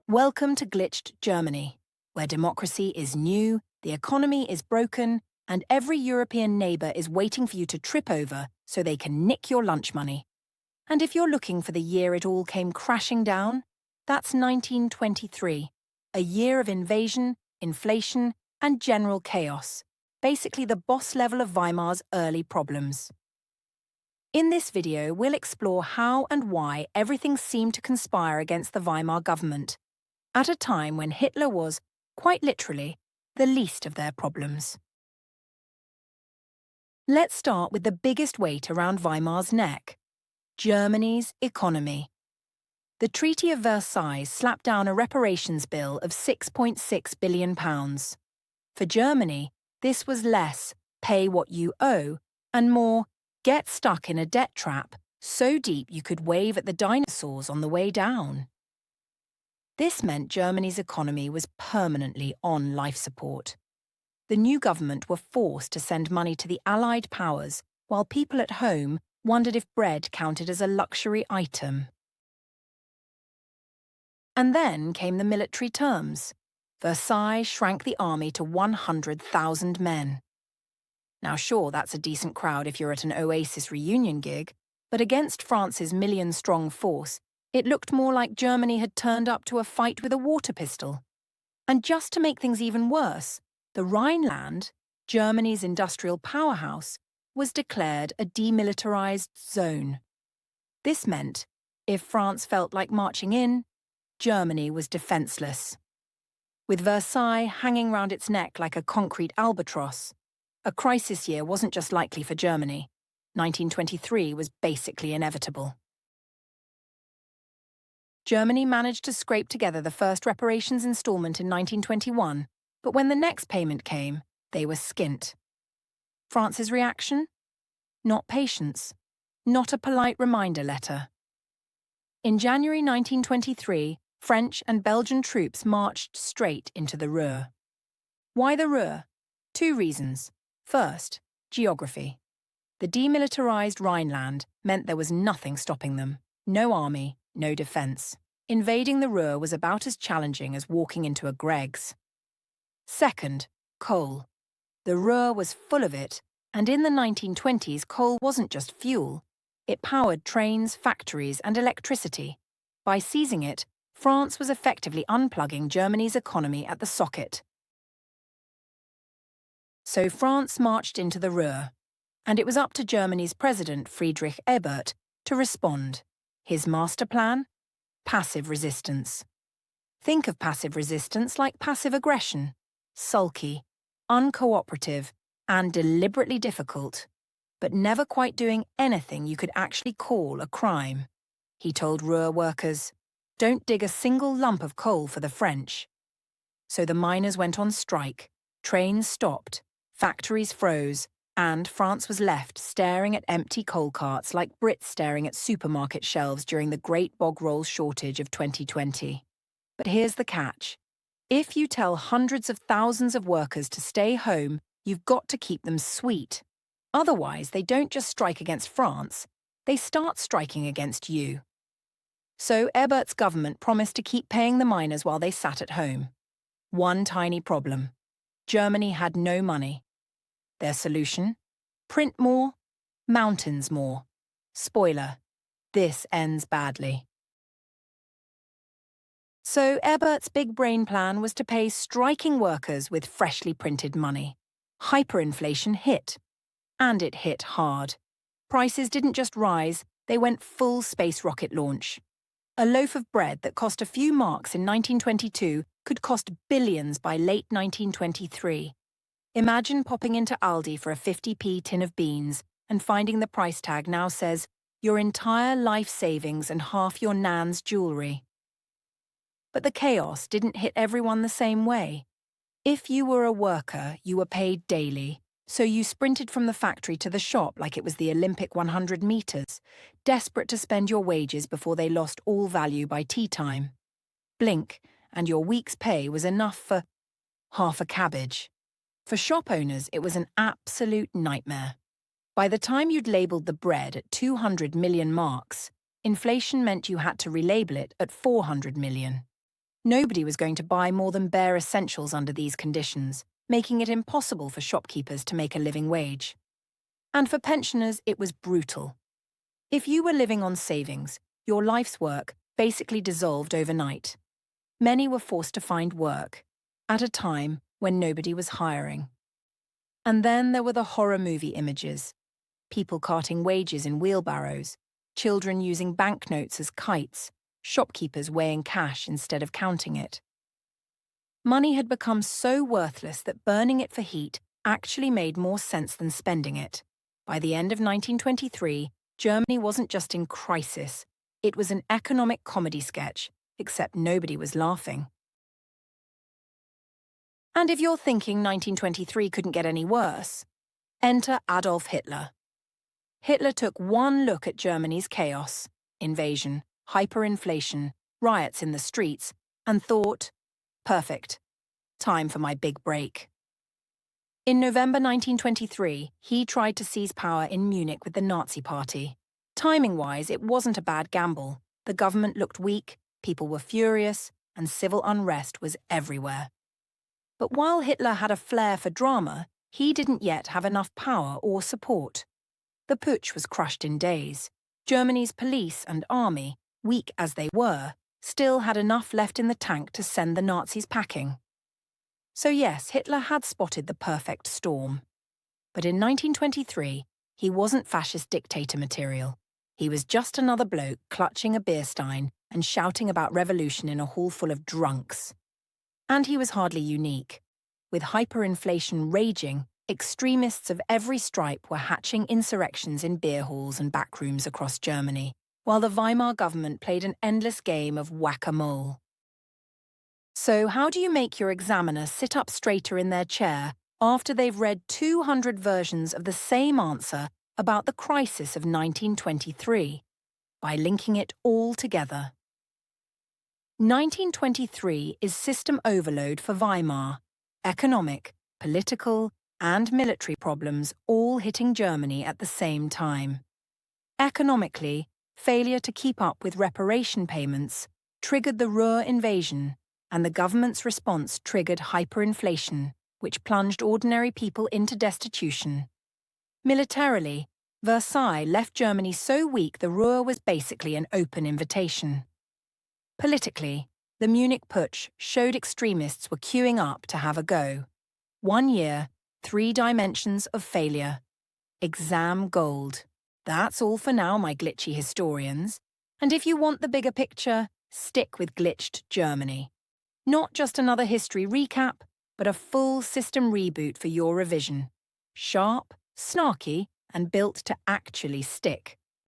Welcome to glitched Germany, where democracy is new, the economy is broken, and every European neighbour is waiting for you to trip over so they can nick your lunch money. And if you're looking for the year it all came crashing down, that's 1923, a year of invasion, inflation, and general chaos, basically the boss level of Weimar's early problems. In this video, we'll explore how and why everything seemed to conspire against the Weimar government, at a time when Hitler was, quite literally, the least of their problems. Let's start with the biggest weight around Weimar's neck: Germany's economy. The Treaty of Versailles slapped down a reparations bill of £6.6 billion. For Germany, this was less pay what you owe and more get stuck in a debt trap so deep you could wave at the dinosaurs on the way down. This meant Germany's economy was permanently on life support. The new government were forced to send money to the Allied powers, while people at home wondered if bread counted as a luxury item. And then came the military terms. Versailles shrank the army to 100,000 men. Now sure, that's a decent crowd if you're at an Oasis reunion gig, but against France's million-strong force, it looked more like Germany had turned up to a fight with a water pistol. And just to make things even worse, the Rhineland, Germany's industrial powerhouse, was declared a demilitarized zone. This meant, if France felt like marching in, Germany was defenseless. With Versailles hanging round its neck like a concrete albatross, a crisis year wasn't just likely for Germany. 1923 was basically inevitable. Germany managed to scrape together the first reparations installment in 1921, but when the next payment came, they were skint. France's reaction? Not patience, not a polite reminder letter. In January 1923, French and Belgian troops marched straight into the Ruhr. Why the Ruhr? Two reasons. First, geography. The demilitarized Rhineland meant there was nothing stopping them. No army, no defense. Invading the Ruhr was about as challenging as walking into a Greggs. Second, coal. The Ruhr was full of it, and in the 1920s coal wasn't just fuel. It powered trains, factories, and electricity. By seizing it, France was effectively unplugging Germany's economy at the socket. So France marched into the Ruhr, and it was up to Germany's president, Friedrich Ebert, to respond. His master plan? Passive resistance. Think of passive resistance like passive aggression: sulky, uncooperative, and deliberately difficult, but never quite doing anything you could actually call a crime. He told Ruhr workers, "Don't dig a single lump of coal for the French." So the miners went on strike, trains stopped, factories froze, and France was left staring at empty coal carts like Brits staring at supermarket shelves during the Great Bog Roll shortage of 2020. But here's the catch. If you tell hundreds of thousands of workers to stay home, you've got to keep them sweet. Otherwise, they don't just strike against France, they start striking against you. So Ebert's government promised to keep paying the miners while they sat at home. One tiny problem. Germany had no money. Their solution? Print more, mountains more. Spoiler, this ends badly. So Ebert's big brain plan was to pay striking workers with freshly printed money. Hyperinflation hit. And it hit hard. Prices didn't just rise, they went full space rocket launch. A loaf of bread that cost a few marks in 1922 could cost billions by late 1923. Imagine popping into Aldi for a 50p tin of beans and finding the price tag now says your entire life savings and half your nan's jewellery. But the chaos didn't hit everyone the same way. If you were a worker, you were paid daily, so you sprinted from the factory to the shop like it was the Olympic 100 metres, desperate to spend your wages before they lost all value by tea time. Blink, and your week's pay was enough for half a cabbage. For shop owners, it was an absolute nightmare. By the time you'd labelled the bread at 200 million marks, inflation meant you had to relabel it at 400 million. Nobody was going to buy more than bare essentials under these conditions, making it impossible for shopkeepers to make a living wage. And for pensioners, it was brutal. If you were living on savings, your life's work basically dissolved overnight. Many were forced to find work, at a time when nobody was hiring. And then there were the horror movie images. People carting wages in wheelbarrows, children using banknotes as kites, shopkeepers weighing cash instead of counting it. Money had become so worthless that burning it for heat actually made more sense than spending it. By the end of 1923, Germany wasn't just in crisis, it was an economic comedy sketch, except nobody was laughing. And if you're thinking 1923 couldn't get any worse, enter Adolf Hitler. Hitler took one look at Germany's chaos, invasion, hyperinflation, riots in the streets, and thought, perfect, time for my big break. In November 1923, he tried to seize power in Munich with the Nazi Party. Timing-wise, it wasn't a bad gamble. The government looked weak, people were furious, and civil unrest was everywhere. But while Hitler had a flair for drama, he didn't yet have enough power or support. The putsch was crushed in days. Germany's police and army, weak as they were, still had enough left in the tank to send the Nazis packing. So yes, Hitler had spotted the perfect storm. But in 1923, he wasn't fascist dictator material. He was just another bloke clutching a beer stein and shouting about revolution in a hall full of drunks. And he was hardly unique. With hyperinflation raging, extremists of every stripe were hatching insurrections in beer halls and backrooms across Germany, while the Weimar government played an endless game of whack-a-mole. So how do you make your examiner sit up straighter in their chair after they've read 200 versions of the same answer about the crisis of 1923? By linking it all together. 1923 is system overload for Weimar, economic, political, and military problems all hitting Germany at the same time. Economically, failure to keep up with reparation payments triggered the Ruhr invasion, and the government's response triggered hyperinflation, which plunged ordinary people into destitution. Militarily, Versailles left Germany so weak the Ruhr was basically an open invitation. Politically, the Munich Putsch showed extremists were queuing up to have a go. 1 year, 3 dimensions of failure. Exam gold. That's all for now, my glitchy historians. And if you want the bigger picture, stick with glitched Germany. Not just another history recap, but a full system reboot for your revision. Sharp, snarky, and built to actually stick.